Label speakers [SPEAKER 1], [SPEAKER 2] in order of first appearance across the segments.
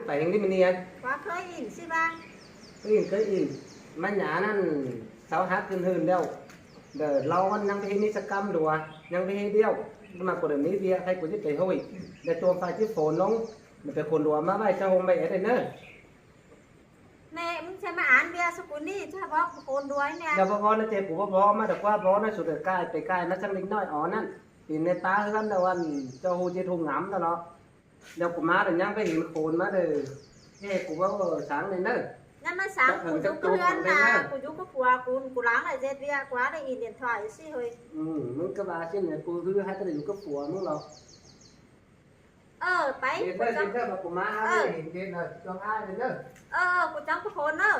[SPEAKER 1] ไปอย่างนี้มันเนียน
[SPEAKER 2] quá khơi in xí ba
[SPEAKER 1] เคยอินมันหยานั่นเสาฮักขึ้นหืนเดียวเดี๋ยวเรามันยังไปเห็นนิสกรรมดูอ่ะยังไปเห็นเดียวมากกว่าเดิมนี้เดียวใครกูจะไปห้อยเดี๋ยวโจมไฟที่โฟนน้องมันเป็นคนรัวมาไว้เจ้าหงไปเอ็ดเนอร์
[SPEAKER 2] nèมึงxem mà án bia số cuốn đi cho bác cồn đuối nè
[SPEAKER 1] เดี๋ยวพอนะเจ็บกูพอมาแต่ว่าพอนะสุดใกล้ไปใกล้นะจังเล็กน้อยอ๋อนั่นปีในตากันแต่วันเจ้าหูจะทุ่งน้ำตลอดเดี๋ยวกูมาแต่ยังไปเห็นโคนมาเลยเฮ้กูว่าsáng này nữa
[SPEAKER 2] nhưng mà sáng của chú có lươn là của chú có của láng lại dệt bia quá để in điện thoại xí hồi
[SPEAKER 1] มึงก็มาเช่นเนี่ยกูคือให้ตะลึงก็ผัวมึงหรอก
[SPEAKER 2] ไป
[SPEAKER 1] เห็น
[SPEAKER 2] của
[SPEAKER 1] เด้อเห็น
[SPEAKER 2] cháu
[SPEAKER 1] เด้อมากูมาเห็นเด่นเลยจ้องอ้ายเลยเด้อ
[SPEAKER 2] của cháu có hồn đâu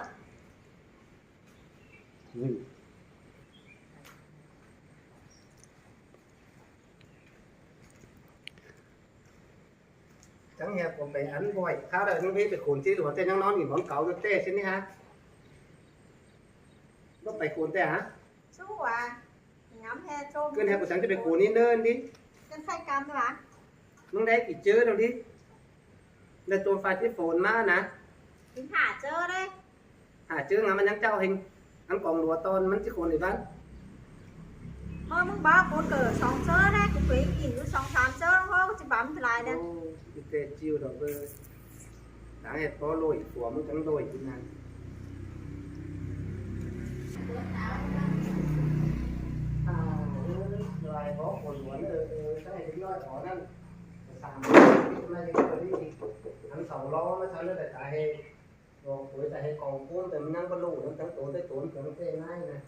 [SPEAKER 1] จังเนี่ยผมไปอันบ่อยข้าวได้มึงไปขนที่หลวงแต่ยังนอนอยู่หมอนเก่าอยู่เต้ใช่ไหมฮะต้องไปขนแต่ฮะ
[SPEAKER 2] chú à ngắm he trôm
[SPEAKER 1] เกินแฮกูสังจะไปขนนี่เนินดิ
[SPEAKER 2] chân khai cam thôi à
[SPEAKER 1] มึงได้กี่เจอแล้วดิแล้วตัวไฟที่โฟนมานะ
[SPEAKER 2] chính hả chơ đây
[SPEAKER 1] หาเจองานมันยังเจ้าหิงอันกองรัวตอนมันที่คนในบ้าน
[SPEAKER 2] thôiมึงbỏ cột cờ sòng chơ đây của quý in với sòng sàn chơ thôi chỉ bấm thì lại
[SPEAKER 1] โอ้
[SPEAKER 2] đây
[SPEAKER 1] ยเตะจิวดอกเบอร์สาเหตุเพราะลอยหัวมึงจังลอยกินนั่นลอยเพราะคนหัวใช่ถึงร้อยอ๋อนั่นสามไม่ได้ตัวนี้อัน2 ล้อไม่ใช่เลยแต่สาเหตุบอกปุ๋ยแต่ให้กองกุ้งแต่มันยังบรรลุทั้งตัวได้ตัวถึงเต้ง่ายนะ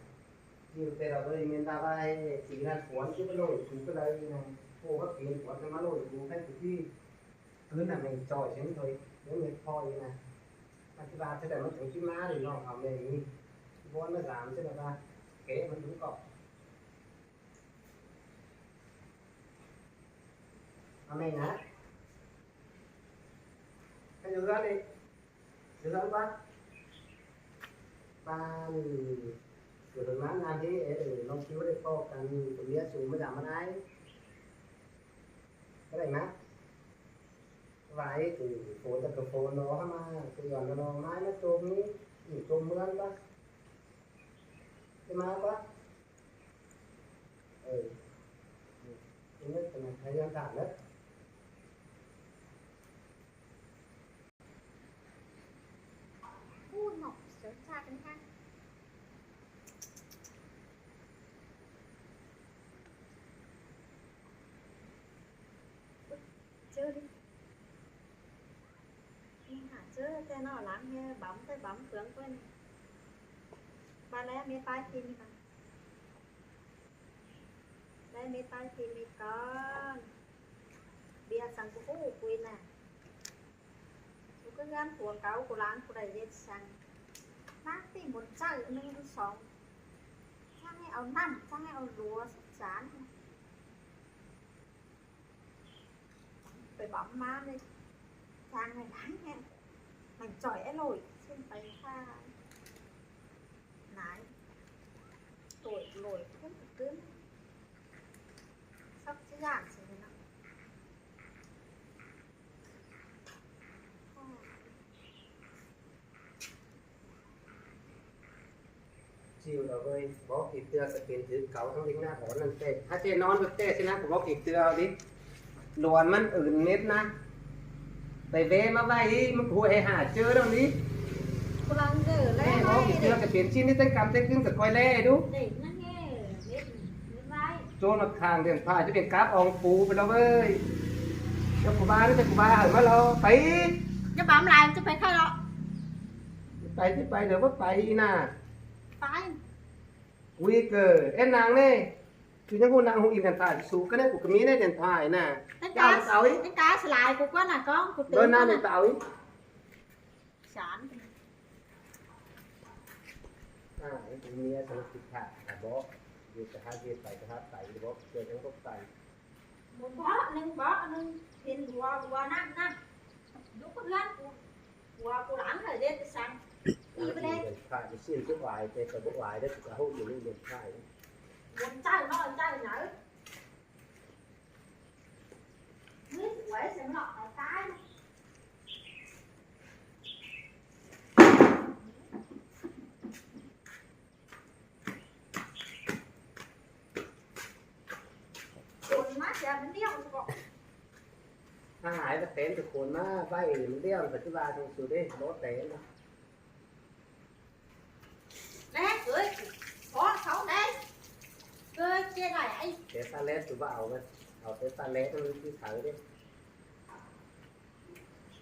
[SPEAKER 1] อยู่แต่เราก็เลยมีตาไปสีนั่นหัวที่บรรลุถูกก็เลยนะพวกเขาเปลี่ยนหัวจะมาลุยดูให้ถูกที่พื้นน่ะมันจ่อยเฉยเลยเดี๋ยวมันพออยู่นะอธิบายจะได้มันถึงที่ม้าหรือน้องเอาเลยนี่บอลมา3ใช่ไหมครับเก๋มันถึงเกาะเอาไหมนะให้ดูกันดิดูกันปะบ้านเกิดมางานที่น้องคิ้วได้พอกันตัวนี้สูงไม่ด่ามันไอ้ก็ได้นะvài từ phố từ phố nó mà từ gần nó mãi nó trôm ní trôm mưa quá cái má quá cái nhất là thời gian tạm đấy
[SPEAKER 2] mọc sớm xa cánh khăn chơi đi chứ thế nó lắm nghe bấm tới bấm tướng quên ba lẽ mấy tay thì mi con đây mấy tay thì mi con bia sang của cô quên nè chú cứ gắn của cáo của láng của đầy dết sang nát thì một chai nâng đu sống sang nghe áo nằm sang nghe áo rúa sắp chán phải bấm má đi sang này đáng nghe mình chọi lồi trên tay pha nái tuổi lồi không được cứng sắp chứ giảm gì nữa
[SPEAKER 1] chiều đó với bó kịp tưa sẽ biến thứ cáo trong tính na bỏ lần tệถ้าเจนอนกับเต้สินะผมบอกkịp tưaเอาดิหลวนมันอื่นเม็ดนะไปเวมาไว้มันหัวไอหาเจอตรงนี้
[SPEAKER 2] cô làm giờ
[SPEAKER 1] แม่
[SPEAKER 2] lấy
[SPEAKER 1] บอก
[SPEAKER 2] vai
[SPEAKER 1] เจอกับเปลี่ยนชิ้นนี่ตั้งกำตั้งครึ่งกับก้อยแล่ดู
[SPEAKER 2] để nó nghe biết vai
[SPEAKER 1] โจนมาทางเดินผ่านจะเป็นกราฟอองปูไปแล้วเว้ยเจ้ากูบ้านี่เจ้ากูบ้าเห็นไหมเราไป
[SPEAKER 2] cho bấm lại cho phải khai đó
[SPEAKER 1] ไปที่ไปเดี๋ยวว่าไปน่ะ
[SPEAKER 2] phải
[SPEAKER 1] วีเกอร์เอ็นนางเนี่ยคือยังกูนางหูอินเดินผ่านสูก็ได้กูก็มีได้เดินผ่านน่ะ
[SPEAKER 2] cái
[SPEAKER 1] เจ้าเต๋าอี
[SPEAKER 2] cái cá slide của con là con của
[SPEAKER 1] เดิน
[SPEAKER 2] tướng
[SPEAKER 1] หน้า
[SPEAKER 2] con
[SPEAKER 1] เดิน
[SPEAKER 2] là
[SPEAKER 1] เต๋าอี
[SPEAKER 2] chán
[SPEAKER 1] ตรงนี้สำหรับติดขาดบอกเดี๋ยวจะหาเดี๋ยวไปจะหาไต่บอกเจอจังก็ไต่
[SPEAKER 2] một bó nâng thiên của năm năm lúc có lăn của lãng thời gian sang đi bên đây
[SPEAKER 1] ผ่านเสียงก็วายแต่ก็วายได้ถูกเขาอยู่ในเดินผ่าน
[SPEAKER 2] con trai nó nhở biết quẩy xem lọ ở cái มันเดียวจะบอก
[SPEAKER 1] ถ้าหายก็เต็นทุกคนมาใบมันเดียวปัจจุบันตรงสุดได้รถเต็นนะ
[SPEAKER 2] แม่เอ้ยขอเขาได้เอ้ยเจ๊ไหนไอ้
[SPEAKER 1] เต็นตาเล็กถือว่าเอาเต็นตาเล็กมันที่ถังดิ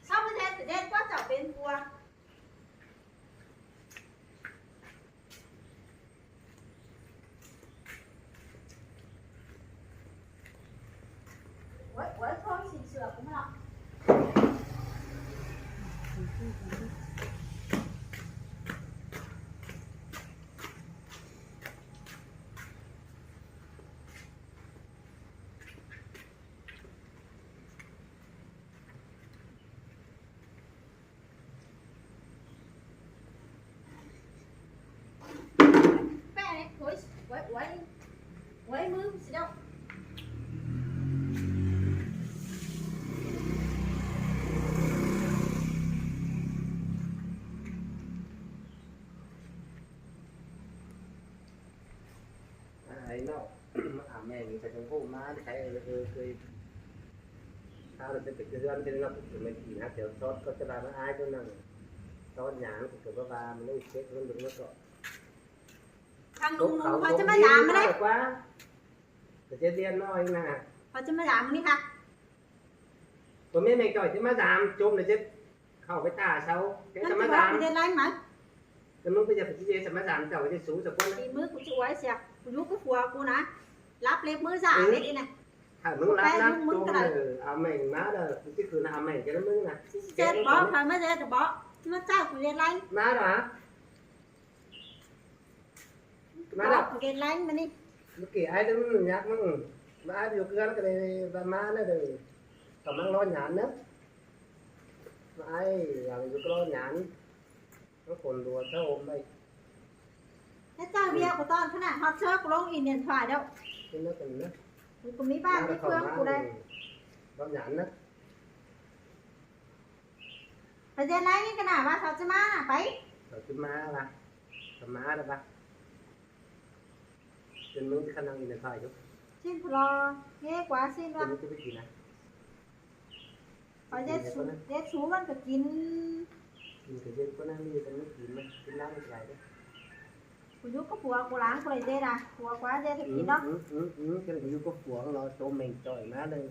[SPEAKER 2] sao mới thế thì đen quá chảo bên cua quấy thôi xịn sửa cũng lọ quấy mưa gì đâu
[SPEAKER 1] ấy nó mẹ mình phải trong hôm má thấy cười sao được cái dân thì nó cũng mình chỉ hát kiểu sót có cái bà nó ai cho nó sót nhãn của cái bà mình lấy chết luôn được nó rồi
[SPEAKER 2] thằng nung nung thôi chứ mới làm mà đấy
[SPEAKER 1] quá để chơi điên nói nè
[SPEAKER 2] thôi chứ mới làm đi ha
[SPEAKER 1] tôi mới mày coi chứ má giảm chôm để chết không phải tà sao cái
[SPEAKER 2] nó
[SPEAKER 1] má
[SPEAKER 2] cứ
[SPEAKER 1] giảm
[SPEAKER 2] đi lên lánh mà
[SPEAKER 1] cái lúc bây giờ phải chơi sao má giảm chậu cái xuống rồi con
[SPEAKER 2] thì mưa của chú ấy xẹt giúp cái phùa cô nè lắp lên mưa giả đấy đi này
[SPEAKER 1] thằng nó lát lát chôm à mình má đó cáiคือnào mình cái đó mới nè
[SPEAKER 2] chết bỏ thôi mới ra được bỏ nó sao của lên lánh
[SPEAKER 1] má đó hả má
[SPEAKER 2] bỏ
[SPEAKER 1] đó
[SPEAKER 2] của lên lánh mà đi
[SPEAKER 1] lúc kia ai đứng nhạc mà ai biểu cái này và má nó được còn mang lo nhãn nữa mà ai làm được lo nhãn nó còn đùa sao hôm nay
[SPEAKER 2] cái chai bia của con thế nào hot shot của nó in điện thoại đâu
[SPEAKER 1] cái nó cần nữa
[SPEAKER 2] của mấy ba cái phương của đây
[SPEAKER 1] lo nhãn nữa
[SPEAKER 2] phải lên lánh cái nào ba sao chứ má à phải
[SPEAKER 1] rồi cái má đó ba trên những cái khả năng điện thoại chút
[SPEAKER 2] xin lo nghe quá xin lo
[SPEAKER 1] trên cái gì này
[SPEAKER 2] phải dết xuốngมันก็กิน
[SPEAKER 1] mình cái gì có năng đi trong nước gì mà cái năng cái này đấy
[SPEAKER 2] กูยุก็ผัวกูล้างกูเลยเด็ดอ่ะผัวกว่าเด็ดกินเนาะ
[SPEAKER 1] cái này như có phượng nó cho mình trời má đây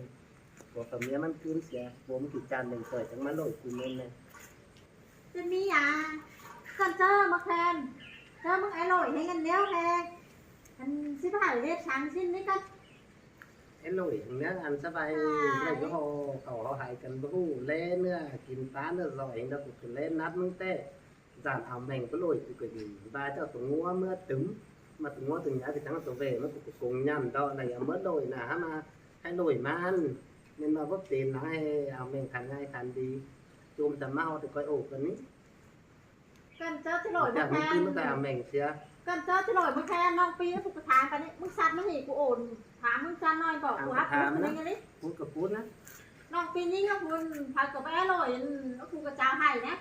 [SPEAKER 1] của phẩm nhéมันcứ sẽ bốn kỳ tràn mình trời chẳng má nổi cùng lên này
[SPEAKER 2] จะมีอ่ะกันเจอมาแทนเจอมึงไอ้ลอยให้กันเลี้ยวแทนมันสิผ่านเด็ดช้างสิ้นนี่ก็
[SPEAKER 1] cái nổi nhá ăn sắp bay này cái hồ cầu họ hại cần bố lên nữa kín tán nữa rồi nó cũng lên nát mưng tê giảm ảo mình có lồi cái gì ba cho tụi ngua mưa trứng mà tụi ngua từng nhá thì chẳng là tụi về nó cũng cùng nhầm đó này mất lồi là mà hay lồi mà ăn nên mà vấp tiền nó hay ảo mình thành hay thành đi chùm tầm mau thì coi ổ cần ý
[SPEAKER 2] กันเจอที่ลอย
[SPEAKER 1] แต่
[SPEAKER 2] มา
[SPEAKER 1] มึ
[SPEAKER 2] แท
[SPEAKER 1] งกิน
[SPEAKER 2] น
[SPEAKER 1] ตั้งแต่เม่งเสีย
[SPEAKER 2] กันเจอที่ลอยมาแทนน้องปีแล้วกูถามกันนี่มึงสัตว์มึงหนีกูโอนถามมึงจันน้อยบอกกูฮักมึงอะไรกันนี่
[SPEAKER 1] พูดกับพูดนะ
[SPEAKER 2] น้องปีนี้ก็คุณพากับไอ้ลอยแล้วกูกระจายให้นะ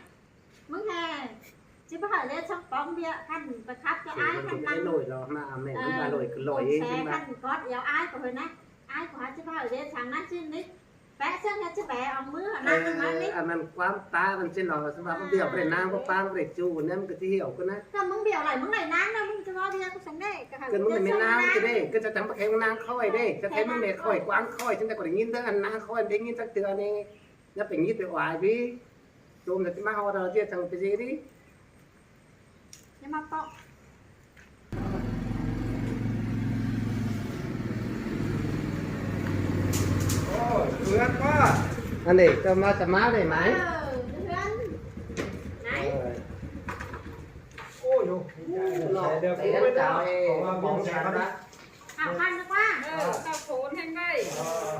[SPEAKER 2] มึงแทนสิผ่านเด็ดช่องป้องเบี้ยขั้นประคับจะ
[SPEAKER 1] thì
[SPEAKER 2] อ้าย
[SPEAKER 1] มัน
[SPEAKER 2] ขั้น
[SPEAKER 1] จะ
[SPEAKER 2] นั่
[SPEAKER 1] ไม่
[SPEAKER 2] ง
[SPEAKER 1] ลอยหรอกมาเม่งมันมาลอยคือลอยเอง
[SPEAKER 2] xe
[SPEAKER 1] ใช่ไหม
[SPEAKER 2] khăn có đéo ai của hồi nãy ai của hai chứ bao giờ sáng nay chứ đấy vẽ xem nha chứ vẽ ông mưa ở đây mà đi
[SPEAKER 1] อันนั้นความตามันเช่นหรอสำหรับเดี่ยวเป็นนางก็ปางเป็นจูนั่นมันก็ที่เหี่ยวก็นะ
[SPEAKER 2] còn mưng biểu lại mưng này nắng đâu mưng cho bao đi có sống đây cả
[SPEAKER 1] เกิดมึงเป็นนางจะได้ก็จะจำปะแข็งนางค่อยได้จะแทนมึงเม็ดค่อยกว้างค่อยฉันแต่ก็ได้ยินเรื่องอันนางค่อยได้ยินสักเตือนนี่แล้วเป็นยี่ตัววายพี่จูมจะมาเอาเราเจี๊ยจังไปจีดิ
[SPEAKER 2] nhưng mà to
[SPEAKER 3] โอ้ยเพื่อนก็
[SPEAKER 1] อันนี้จะมาสมาได้ไหม
[SPEAKER 2] này
[SPEAKER 3] โอ้ยโยเดี๋ยวผมไม่ได้ของมาบอกแชร์เขานะ
[SPEAKER 2] học khăn nó quá
[SPEAKER 4] ตะโขนแห้งได้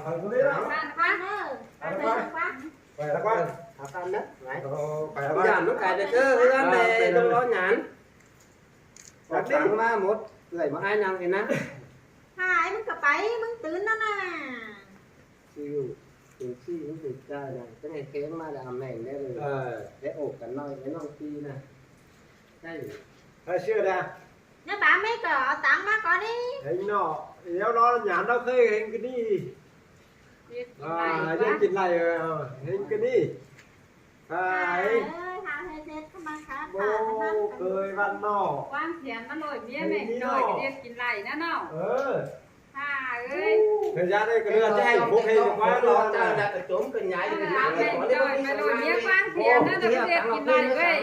[SPEAKER 3] ทางคนนี้นะ
[SPEAKER 2] khăn quá khăn quá
[SPEAKER 3] ไปแล้วก็
[SPEAKER 1] หาฟันนะไหน
[SPEAKER 3] ไปแล้วก็
[SPEAKER 1] giảm nó cài được cơ với anh này trong đó nhãn đặt tặng ma một người mà ai nhang thì nè
[SPEAKER 2] hai mưng cặp ấy mưng tứ nó nè
[SPEAKER 1] siêu từ khi những từ cha này cái này kém mà làm này đây
[SPEAKER 3] เอ
[SPEAKER 1] rồi
[SPEAKER 3] อ
[SPEAKER 1] để ổ cả nói cái non ti nè đây
[SPEAKER 3] ถ้าเชื่อได้
[SPEAKER 2] nếu bà mấy cỡ tặng má có đi
[SPEAKER 3] เห็นเนาะเดี๋ยวเราหยาดเราเคยเห็นกันนี่ ยังกินไรเห็นกันนี่ไอ้
[SPEAKER 2] หาเฮ็ดเข้ามาครับ
[SPEAKER 3] โบเคยวันนอก
[SPEAKER 4] วางเสียงมาหน่อยเมียแม่หน่อยก็เรียกกินไหลนะเนาะ ค่ะเอ้ย
[SPEAKER 3] เธอจะได้กระเรือจะให้พวกให้ไว้รอ
[SPEAKER 1] เจ้า
[SPEAKER 3] จ้า
[SPEAKER 1] จะโจมกันใหญ่กัน
[SPEAKER 4] แม่
[SPEAKER 1] น้ำ
[SPEAKER 4] หน่อยมาหน่อยเมียวางเสียงนะเราเรียกกินไหลเว้ย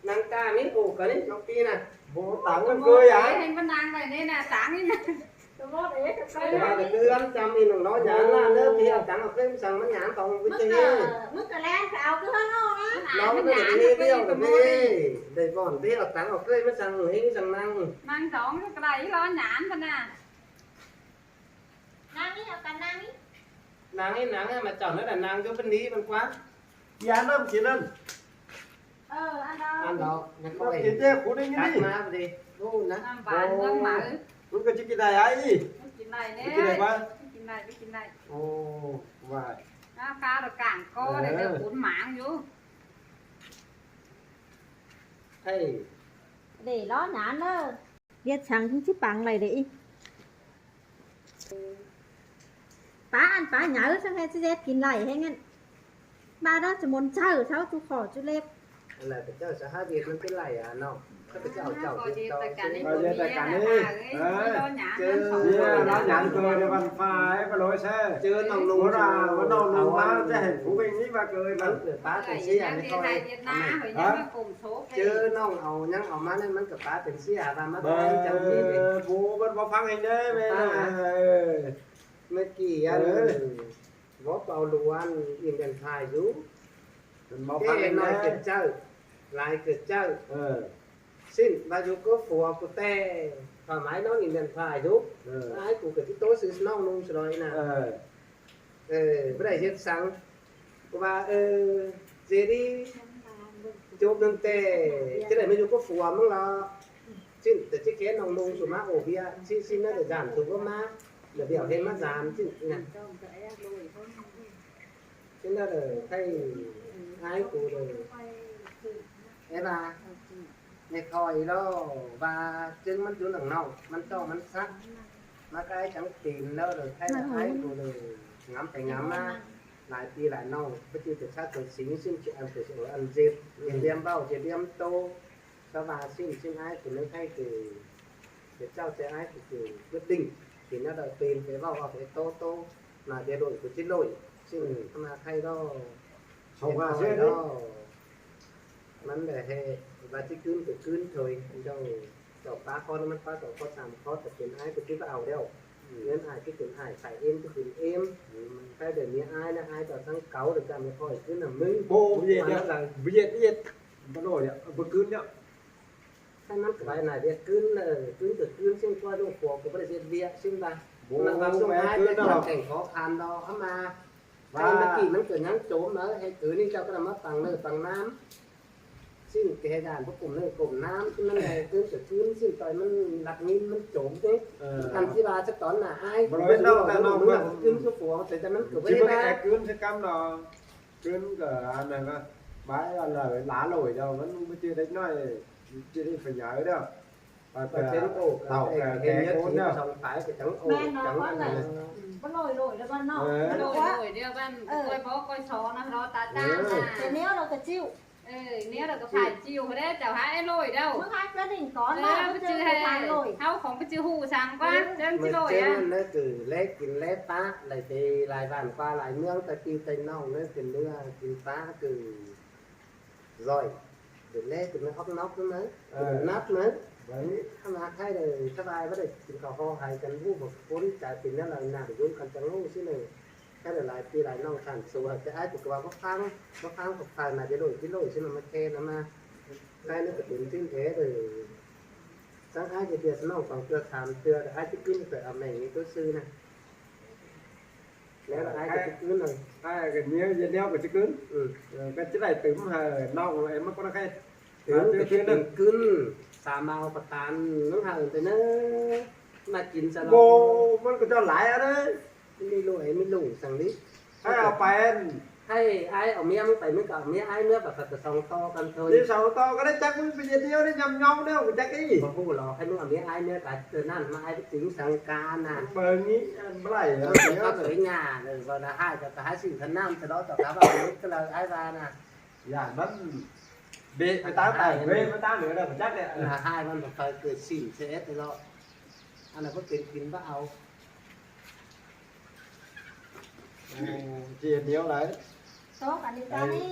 [SPEAKER 1] นางกานี่ปลูกกันนี่2 ปีน่ะ
[SPEAKER 3] โบต่างกันเคยอ่ะ
[SPEAKER 4] เห็นพนังไปนี่นะต่างนี่นะ
[SPEAKER 2] ตัวรถเอ๊ะ
[SPEAKER 1] แต่ว่าเดือนจำนี่หนึ่งร้อยอย่างละเริ่มที่เอาตังค์เอาเครื่องสั่งมันหยามของวิทยา
[SPEAKER 2] มึงก็แล่นไปเอาคือเฮาเนาะ
[SPEAKER 1] น้องไม่ได้เที่ยวกับนี่ได้ก่อนที่เอาตังค์เอาเครื่องมาสั่งหิ้งสั่งนั่ง
[SPEAKER 4] มันสองก็ไหลร้อนหนานพนัง
[SPEAKER 2] นางนี่เอากันนางนี่
[SPEAKER 1] นางนี่นางมาจอดนั่นแหละนางก็เป็นนี้มันกว้าง
[SPEAKER 3] ยาน้ำกินนั่น
[SPEAKER 2] อันเรา
[SPEAKER 1] อันเราเนี่ยเขาไป
[SPEAKER 3] กินเจ้าคุณได้ยัง
[SPEAKER 1] ตัด
[SPEAKER 3] นี่
[SPEAKER 1] มาพอดีรู้นะ
[SPEAKER 4] น้ำบานเมืองหมา
[SPEAKER 3] มันก็จะกินได้ไอ้
[SPEAKER 4] กินไหลเนี่ย
[SPEAKER 3] กินได้ปะ
[SPEAKER 4] กินไหลกินไหล
[SPEAKER 3] โอ้ว่า
[SPEAKER 4] ข้าวข้าวกลางก็ได้เดือดขุนหมางอยู่
[SPEAKER 1] ให้
[SPEAKER 2] để đó nhãn đó biết chẳng không chiếc bằng này đi bà nhớ sang hay sẽ kín lại hay nghe bà đó chỉ muốn chơi sao chú khỏi chú lép
[SPEAKER 1] อะไรแต่เจ้าสหาเวียดมันเป็นไรอ่ะน้องถ้าเป็นเจ้าเจ้า
[SPEAKER 4] ก็
[SPEAKER 1] ติด
[SPEAKER 4] ดี
[SPEAKER 1] ต่อ
[SPEAKER 4] แต่การนี้
[SPEAKER 3] ก็เยอะแต่กันนี่
[SPEAKER 4] ร้อนหนาน
[SPEAKER 3] เนี่ยร้านหยันเคยในวันฟ้าไปลอยแช่
[SPEAKER 1] เจอน้องลุง
[SPEAKER 3] ว่าว่าน้องลุงมาจะเห็นผู้เป็นนี้มาเกิน
[SPEAKER 1] มั
[SPEAKER 3] มัน น
[SPEAKER 1] เกิดป้า
[SPEAKER 4] ไอ้
[SPEAKER 1] เป็น
[SPEAKER 4] เสี
[SPEAKER 1] เสี
[SPEAKER 4] ย
[SPEAKER 1] ย
[SPEAKER 4] ไม่
[SPEAKER 1] ไม่
[SPEAKER 4] ค่
[SPEAKER 1] ค่
[SPEAKER 4] อ
[SPEAKER 1] อย ย
[SPEAKER 4] เวียดนามเหมือนยังมากลุ่มโชค
[SPEAKER 1] เจอน้องเอายังเอามานั่นมันกับป้าเป็นเสียว่ามา
[SPEAKER 3] เอ
[SPEAKER 1] ไปจำที่
[SPEAKER 3] อผู้มันมาฟังให้ได้ไหม
[SPEAKER 1] เมื่อกี้อันวบเอาล้วนอินเดียนไทยอยู่
[SPEAKER 3] มันมา
[SPEAKER 1] เอ๊
[SPEAKER 3] ฟังให้
[SPEAKER 1] น้อย
[SPEAKER 3] ได้
[SPEAKER 1] เกิดเจ้าลายเกิดเจ้า
[SPEAKER 3] เออ
[SPEAKER 1] สิ้นบายุก็ฟัวกูแต่ความหมายน้องอินเดียนไทยอยู่
[SPEAKER 3] เออ
[SPEAKER 1] ไอ้กูเกิดที่โต๊ะซื้อน้องลุงสลอยนะ
[SPEAKER 3] เออ
[SPEAKER 1] ไม่ได้เช็ดสังกูว่าเจดีจบตั้งแต่จะได้ไม่อยู่ก็ฟัวมึงละสิ้นแต่ที่แค่น้องลุงสุมาโอเบียสิ้นน่าจะจานถูกก็มาเดี๋ยวเดี๋ยวเห็นมาจานสิ้นนะสิ้นน่าจะให้ไอ้กูเลยไอ้บ้าในคอยแล้วบ้าจึงมันอยู่หลังนอกมันจ้องมันซักมาใกล้จังตีนแล้วเลยให้ไอ้กูเลยงำไปงำมาหลายปีหลายน้องก็คือจะชาติตัวสิงซึ่งจะอันเป็นอันเจ็บเลี้ยมเบ้าจะเลี้ยมโตสบายซึ่งไอ้กูนึกให้คือเจ้าจะไอ้คือquyết định thì nó đợi tiền phải vào phải tô là để đổi của chiến lỗiซึ่งมาใครก็
[SPEAKER 3] ส่งมา
[SPEAKER 1] mà
[SPEAKER 3] เชื่อ
[SPEAKER 1] sẽ
[SPEAKER 3] ดิ
[SPEAKER 1] đóมันđể hè và chỉ cứ thôi cho phá conมันpháต่อข้อสามข้อแต่เป็นไอ้ก็คิดว่าเอาแล้วเงินไอ้ก็เป็นไอ้ใส่เอ็มก็เป็นเอ็มใครเดี๋ยวนี้ไอ้นะไอ้ต่อทั้งเก่าเดี๋ยวจะไม่ค่อยขึ้นน่ะมึง
[SPEAKER 3] โบเย็ดเนี่ยเย็ดมันโดดเนี่ยบนคืนเนี่ย
[SPEAKER 1] ถ้ามันก็ไปไหนเดี๋ยวขึ้นขึ้นซึ่งก็ลูกหัวก็ไม่ได้เสียเบี้ยซึ่งไปมันบางช่วงไอ้จะแข่งขอคานดอเข้ามาไอ้เมื่อกี้มันเกิดยังโจมเนอะให้ถือนี่เจ้าก็นำมาตังเนื้อตังน้ำซึ่งแกด่านพวกกลุ่มเนื้อกลุ่มน้ำที่มันแรงขึ้นจะขึ้นซึ่งต่อยมันหลักนิ้มันโจมเด้ทำที่บาสักตอนน่ะไอ้มันหลักขึ้นชั่วโมงแต่มันเกิดไม่
[SPEAKER 3] chỉ
[SPEAKER 1] ได้
[SPEAKER 3] có cáiคืนsẽ cắm đóคืนcái anh này mà bãi là lá lồi đâu vẫn chưa đánh nói chưa đi phải nhớ đâu và
[SPEAKER 1] แต่เช่นโอ้เห็นยัดทีสองฝ่ายก็จังโอ้จังอันนั้น
[SPEAKER 2] có nổi nổi là con nọ
[SPEAKER 4] โดยเดียวกันคอยบอกคอยสอนนะรอตาจ้า
[SPEAKER 2] thế nếu là cái chịu
[SPEAKER 4] เนี่ยเราก็ฝ่ายจิวเขาได้เจ้าหายลอยเด้า
[SPEAKER 2] มึงให้gia đình có
[SPEAKER 4] เอ
[SPEAKER 2] nọ
[SPEAKER 4] อ
[SPEAKER 2] bây
[SPEAKER 4] ไปจื้อ
[SPEAKER 2] giờ
[SPEAKER 4] ให้
[SPEAKER 2] phải nổi
[SPEAKER 4] เขาของไปจื้อหูสั่งว่าเจ้า
[SPEAKER 1] มัน
[SPEAKER 4] จิลอย
[SPEAKER 1] เจ้า
[SPEAKER 4] อ่ะ
[SPEAKER 1] นั่นคือเล็กกินเล็กป้าหลายปีหลายวันquaหลายเมืองแต่กินเต็มน่องนั่นกินเนื้อกินป้าคือrồi từ lê từ nó ốc nóc nữa nắp nữa
[SPEAKER 3] đấy
[SPEAKER 1] ถ้ามาใครเลยสบายไม่ได้กินข้าวห่อหายกันวูบแบบพ้นจ่ายปินนั่นเลยน่าจะยุ่งกันจังงูสิเลยแค่หลายปีหลายน้องขันสวยจะไอ้ปกติว่าก็ฟังกับใครน่าจะโดยที่โดยสิมันมาแค่นั้นมาใครนึกถึงทิ้งแท้เลยสังไอ้จะเดือดน้องของเตือถามเตือไอ้ที่กินแต่เอาแม่งนี้ก็ซื้อนะแล้วไอ้จะกินเลย
[SPEAKER 3] ai cái nhớ đeo cáiคืนcái chỉ này tụm nong em mới có nó cái
[SPEAKER 1] ถึงจะกินขึ้นสามเอาประทานน้องห่างแต่เนอะมากินซะ
[SPEAKER 3] bồมันก็จะหลายอะเด้
[SPEAKER 1] ไม่รู้ไอ้ไม่รู้สั่งนี้
[SPEAKER 3] ให้เอาเป็น
[SPEAKER 1] hay ai ở miếng phải mới cả miếng ai nữa và phải song toกันthôi
[SPEAKER 3] đi sầu to cái đấy chắcมึงไปเดียวได้ยำnhau đâu chắc cái gì
[SPEAKER 1] บ่ฮู้หรอกให้มึงเอาเมียอ้ายเมียกะเตือนนั่นมาอ้ายไปถึงสังกาน่ะ
[SPEAKER 3] เปิดงี้เมื่อไหร่
[SPEAKER 1] ก็สวยงามเลยว่าน่ะอ้ายจะหาสิ่งทันน้ำจะđóจะกลับเอาก็เลยอ้ายว่าน่ะ
[SPEAKER 3] dạ nó bị phải tao tài về mới tao nữa đâu chắc đấy
[SPEAKER 1] น่ะอ้ายมันบ่เคยเกิดสิ่งเสียไปหรอกอันนั้นก็เป็นกินบ่เอา
[SPEAKER 3] chia nhiều lại
[SPEAKER 2] โต๊ะกันดีจ้านี่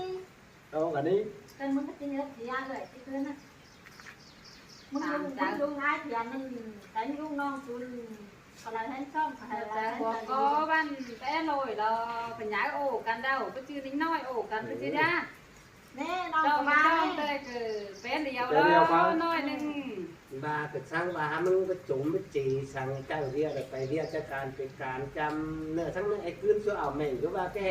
[SPEAKER 3] đâu cả đi
[SPEAKER 2] เป็นมึงก็จริงแล้วที่ยาเลยที่เพื่อนน่ะมึงลุงไอ้ที่ยานึงแต่ลุงน้องคุณอะไรให้ซ่อมอะไร
[SPEAKER 4] แต่
[SPEAKER 2] ให้
[SPEAKER 4] หัวก็บ้านแต่ลอยเราเป็นย้ายโอ้กันเด้าไปชื่อนิ้งน้อยโอ้กันไปชื่อด้า
[SPEAKER 2] แน่น้อง
[SPEAKER 4] เจ้า
[SPEAKER 2] ก็
[SPEAKER 4] มา
[SPEAKER 2] มา
[SPEAKER 4] เจ้าแต่คือเป็นเดียวแล้วน้อยนึง
[SPEAKER 1] bà cái sáng bàมึงก็จุ่มไปจีสั่งเจ้าเรียกไปเรียกจัดการเป็นการจำเนื้อทั้งนั้นไอ้คืนชั่วเอาแม่งก็ว่าแค่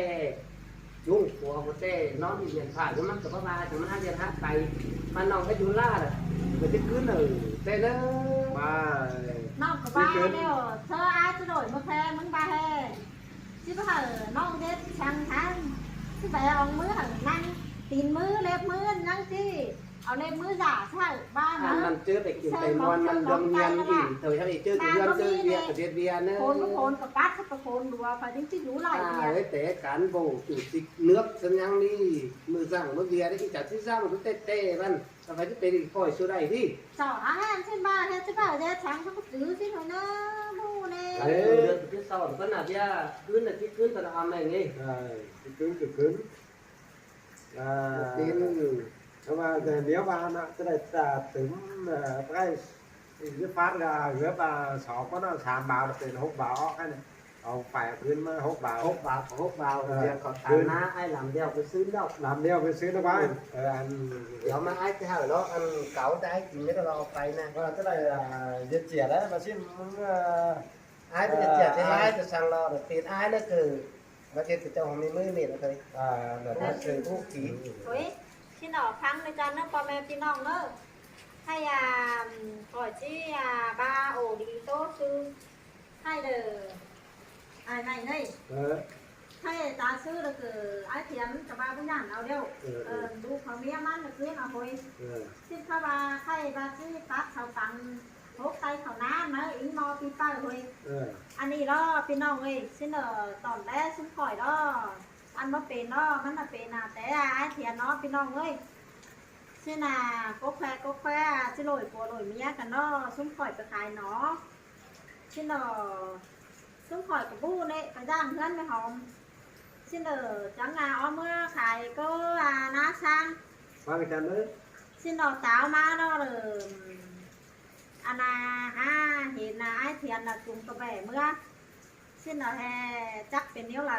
[SPEAKER 1] ยุ่งหัวหัวเต้น้องที่เรียนผ่านก็มันกับพ่อมาถึงมันห้าเรียนห้าไปมันน้องก็อยู่ล่าเลยมันจะคืนหนึ่งเต้เนอะ
[SPEAKER 3] mà
[SPEAKER 2] น้องก็บ้าแล้วเธออาจะโดดมาแพ้มึงบ้าแฮ่ชิบหายน้องเด็ดช่างทันชิบหายเอามือหันนั่งตีนมือเล็บมือนั่งสิเอาเล็บมือจ่าใช่บ้า
[SPEAKER 1] อัน
[SPEAKER 2] นะ
[SPEAKER 1] มันเจอไปกินไปมวนมันรวมเงียนอิ่มเธอถ้าไปเจอเดือนเจอเบียร์กับเบียร์เนอะ
[SPEAKER 2] โคนก็โคนกับปัดก็โคนดูว่าไปถึงที่รู้ไร
[SPEAKER 1] à
[SPEAKER 2] เนี่ย
[SPEAKER 1] cái té cán bổ chủ tịch nước sân nhang đi mưa rằng mưa bia đấy cái chả thích ra một cái tê tê văn là phải cái tê đi khỏi số này đi
[SPEAKER 2] สออาหารเช่นบ้าเฮ็ดใช่ป่ะเด็ดช่างเขาก็ซื้อสิหน่อยนะมูเน่
[SPEAKER 1] được cái sau vẫn là bia cứ là cái cứ là làm này nghe
[SPEAKER 3] cái cứng là
[SPEAKER 1] tin
[SPEAKER 3] nhưng mà nếu mà nó cái này là tính cái phát ra rửa và sọ có nó sàm bào thì hút bào cái này còn phảiขึ้นmà hút bào
[SPEAKER 1] hốt vào bia còn tàn ná ai làm đeo cái xứ đâu
[SPEAKER 3] làm đeo cái xứ nó quá anh
[SPEAKER 1] kiểu mà ai cái hở đó ăn cáo cái chỉ biết là phải nè
[SPEAKER 3] cái này là diệt chè đấy và xin
[SPEAKER 1] ai bây giờ thì ai thì sang lo được tiền ai nó cứ và tiền thì cho mình mới miệng thôi
[SPEAKER 3] là
[SPEAKER 1] nó sự thuốc khí
[SPEAKER 2] เฮ้ยที่หนอพังในจานนะพ่อแม่พี่น้องเนอะให้ก่อยที่บ้าโอดีโต้ซื้อให้เด้อไอ้ไหนนี่ให้ตาซื้อแล้วคือไอ้เทียมกับบ้าผู้ใหญ่เอาเดียวดูเขาเมียมันคือเอาหอยที่เขาบ้าให้บ้าที่ตัดเขาฟังพกไตเขาน้ำนะอิงมอปีป้าหอยอันนี้ล้อพี่น้องเอ้ยซึ่งตอนแรกซึ่งข่อยล้ออันว่าเป็นล้อมันเป็นแต่ไอ้เทียนเนาะพี่น้องเอ้ยซึ่งก็แควซึ่งลอยปัวลอยเมียกันเนาะซึ่งข่อยไปขายเนาะซึ่งข่อยกับบู้เนี่ยไปจ้างเพื่อนไปหอมซึ่งจังเอาเมื่อขายก็น้าช่าง
[SPEAKER 3] qua cái chân đấy
[SPEAKER 2] ซึ่งสาวมาเนาะเลยอันเห็นไอ้เทียนจุงกระแบเมื่อซึ่งแฮจักเป็นนิ้วเรา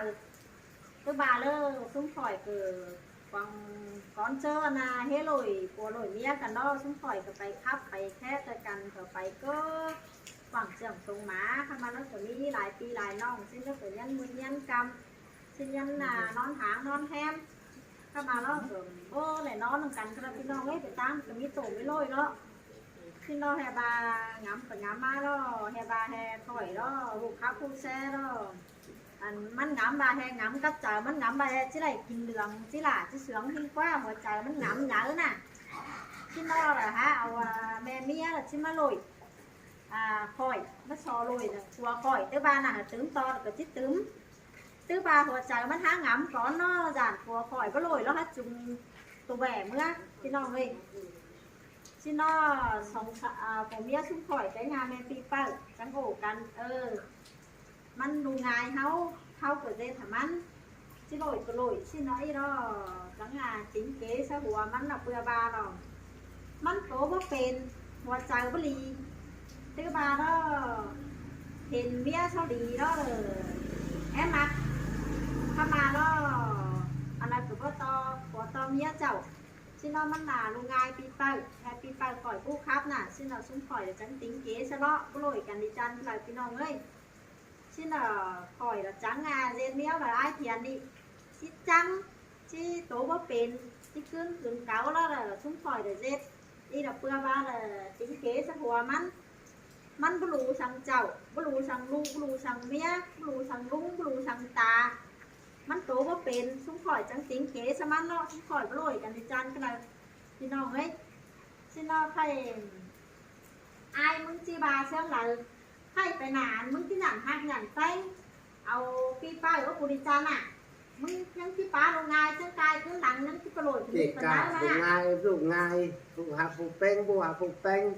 [SPEAKER 2] ตัวบาเลยซุ้มข่อยคือฟังก้อนเจอเฮลอยปัวลอยเมียกันเนาะซุ้มข่อยก็ไปคับไปแค่กันก็ไปก็ฝั่งเจียงตรงหมาข้ามาแล้วก็มีหลายปีหลายน้องซึ่งก็เป็นยันมือยันกำซึ่งยันนอนหางนอนแฮมข้ามาแล้วก็โอ้เลยนอนกันก็พี่น้องเอ้ยไปตามก็มีโตไม่ลอยเนาะซึ่งเราแฮบางำกับงำมาแล้วแฮบาแฮถอยแล้วลูกค้าผู้แซ่แล้วอันมันงำบาแฮงำกับใจมันงำบาแฮที่ไรกินเหลืองที่หล่าที่เสืองที่กว่าหัวใจมันงำเยอะน่ะที่นอแหละฮะเอาแม่เมียที่มาลอยข่อยมาซอลอยตัวข่อยตื้อบ้านตื้มตอก็จิตตื้มตื้อบ้าหัวใจมันหางำก้อนนอจานตัวข่อยก็ลอยแล้วฮะจุงตัวแหวเมื่อที่น้องเลยที่นอสองผมเมียชุ่มข่อยไปงานแมนปีเปิลจังโหกันมันดูง่ายเขาเกิดเดถมันที่ลอยก็ลอยที่น้อยรอจังจิ้งเก๋ซะหัวมันเปลือยบาหรอมันโตบ่เป็นหัวใจบ่ลีตื้อบาđóเห็นเมียเขาดีđóแอมมักเข้ามาđóอันนั้นคือว่าหัวตอเมียเจ้าซึ่งเรามันลุงงายปีเปิลแค่ปีเปิลก่อยผู้ครับน่ะซึ่งเราซุ้มข่อยจังติ้งเก๋ซะเลาะก็ลอยกันดิจันหลายพี่น้องเอ้ยซึ่งเราข่อยจังเรียนเมียแบบไอ้เทียนดิชิจังที่โตบ่เป็นที่ขึ้นถึงเก่าแล้วซุ้มข่อยเด็ดนี่เราเปลือยบ้าติ้งเก๋ซะหัวมันบลูสังเจ้าบลูสังลูกบลูสังเมียบลูสังลุงบลูสังตา มันโตว่าเป็นซุ้มข่อยจังสิงเก๋สมันเนาะซุ้มข่อยบ่โรยกันในจานขนาดพี่น้องเฮ้ยสิเนาะใครอายมึงจีบาเสียงไหลใครไปนานมึงที่หยันหักหยันเต้งเอาปีป้ายว่ากูดิจานอ่ะมึงยังที่ป้าลงงายเจ้ากายขึ้นหลังยังที่กระโดดขึ้น
[SPEAKER 1] เด็ก
[SPEAKER 2] ไป
[SPEAKER 1] กา
[SPEAKER 2] แล้ว
[SPEAKER 1] phụ
[SPEAKER 2] นะ
[SPEAKER 1] ngay phụ ngay phụ hạ phụ beng phụ hạ phụ beng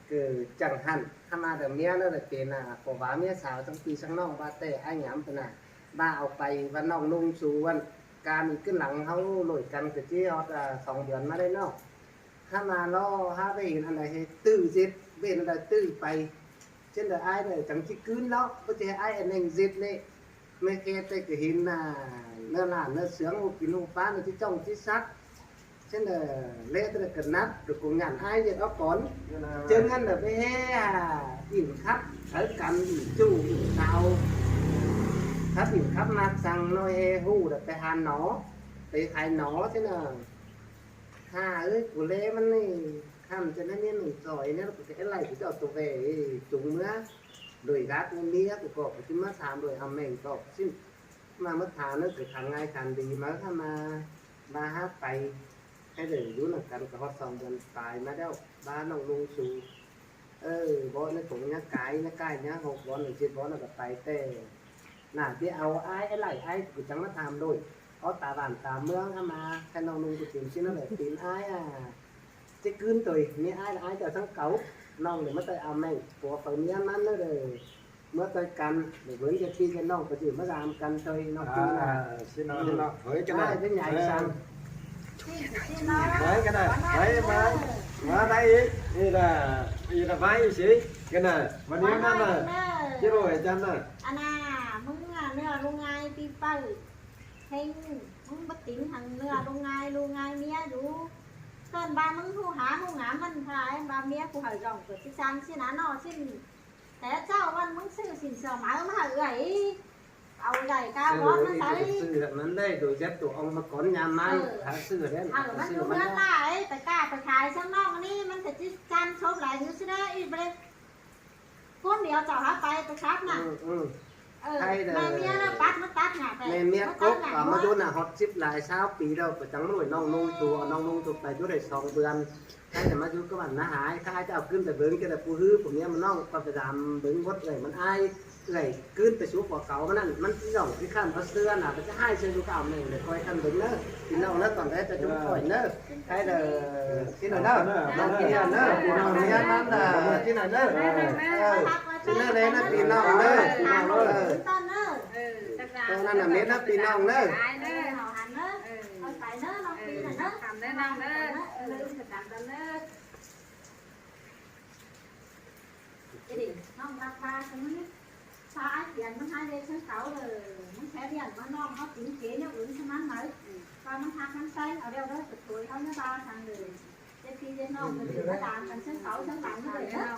[SPEAKER 1] cứ chẳng hẳn tham mà được mía nó là tiền là của bá mía xào trong kỳ sang nong ba tệ ai nhắm thế nào baเอาไปวันน้องนุ่งสู่วันการมีขึ้นหลังเขาหลุดกันก็ที่ฮอด2 เดือนมาได้เนาะถ้ามาล้อถ้าไปเห็นอะไรให้ตื้อจิตเว้นอะไรตื้อไปเช่นเดียวไอ้เนี่ยจังที่คืนแล้วก็จะไอ้อันเองจิตเลยไม่แค่แต่ก็เห็นเนื้อหลานเนื้อเสืองหูกินหูฟ้าเนื้อที่จ้องที่ซักเช่นเดียวเละแต่ก็นับđược cùng nhàn ai vậy đó còn chân ngân là với ỉn khắp ở cầm ỉn chu ỉn tàu khắp ỉn khắp mặt sang nói hu được cái hàn nó cái hai nó thế nào ha ơi của lêมันนี่ทำจะนั่นนี่หนึ่งซอยเนี่ยcái này thì cho tụi về chúng nữa đuổi gác nó mía của cọp chứ mất thảm đuổi hầm mình cọp chứ mà mất thảm nó cứ thằng ngay thằng đi mà tham mà ba hátไปให้เดี๋ยวรู้หนักกันกับฮอต2 เดือนตายมาแล้วบ้านน้องลุงสู่บอสในถุงเนี้ยไก่เนี้ยไก่เนี้ย6 บอสหรือ7 บอสน่ะก็ไปแต่น่ะที่เอาไอ้ไหลไอ้กูจังมาทำโดยเอาตาบ้านตาเมืองเข้ามาแค่น้องลุงกูถึงชิ้นนั่นแหละตีนไอ้จะคืนตัวมีไอ้จะทั้งเก๋าน้องเดี๋ยวมาเตยเอาแม่งตัวเปิดเนี้ยมันเลยเมื่อเตยกันเดี๋ยวเว้นจะพี่จะน้องก็จะมาทำกันเตยน้องคือน่ะ
[SPEAKER 3] xin nó với cái
[SPEAKER 1] ไอ้
[SPEAKER 3] này
[SPEAKER 1] เป็นใหญ่สั่ง
[SPEAKER 3] với cái này với mà đây đây là váy gì cái này mà nếu nó là chứ rồi chân này
[SPEAKER 2] อันน่ะมึงอ่ะเนื้อลงงายปีเป้าเฮงมึงบัดติ๋งหังเนื้อลงงายเมียอยู่เกินบามึงหูหาหูหามันพายบาเมียกูหอยร่องเกิดที่จันสินะนอสิแต่เจ้าวันมึงซื้อสินเสมามาหาเอ้ยเอาใหญ่ก้าวร้อนมาใส่
[SPEAKER 1] ซื้อแบบนั้นได้โดยเฉพาะองค์มาก่อนยามมันหาซื้อได้
[SPEAKER 2] มัน
[SPEAKER 1] ซื้อ
[SPEAKER 2] ดู
[SPEAKER 1] มัน
[SPEAKER 2] เงินได้แต่กล้าไปขายข้างนอกนี่มันจะจิจันชบหลายอยู่ใช่ไหมอีกเลยคนเดียวเจ้าหาไปครับน่ะแม่เมียนะปัดมาตัดหน่ะ
[SPEAKER 1] แม่เมียกบมาดูน่ะฮอต10 หลาย20 ปีแล้วก็จังหน่วยน้องนุ่งตัวไปอยู่ได้2 เดือนใครจะมาอยู่กับมันนะหายถ้าจะเอาขึ้นไปเบิ้งก็ได้ผู้ฮื้อผมเนี้ยมันน้องก็ไปดำเบิ้งวัดเลยมันอายเลยขึ้นไปสู่หัวเก่ามันนั่นมันย่องที่ข้ามพระเสื้อน่ะมันจะให้เสื้อดูเก่าหนึ่งเดี๋ยวคอยขั้นเบิ้งเนอะกินน้องเนอะก่อนได้จะจุ่มก่อยเนอะใครเด้อที่ไหนเนอะน้องกินเนอะพี่น้องเนี้ยนั่นน่ะที่ไหนเนอะที่นั่นเลยนะพี่น้องเนอะพี่น้องเนอะตรงนั้นน่ะเม็ดนะพี่น้องเนอะ
[SPEAKER 2] phải nó nó khi là nó
[SPEAKER 4] cầm lên đâu đó
[SPEAKER 2] lương thì cầm lên nó cái gì nó ra ba xong nó xa tiền nó hai đây sáng sáu rồi nó sẽ đi ăn nó nó tiếng chế nó ứng cho nó mới và nó hạt nó xanh ở đâu đó từ tuổi nó 3 tháng rồi cái khi đến nó thì nó làm thành sáng sáu sáng 7 nó rồi đó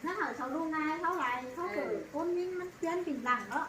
[SPEAKER 2] nó hỏi sau luôn nay thấu lại thấu rồi con nhưng nó trên bình đẳng đó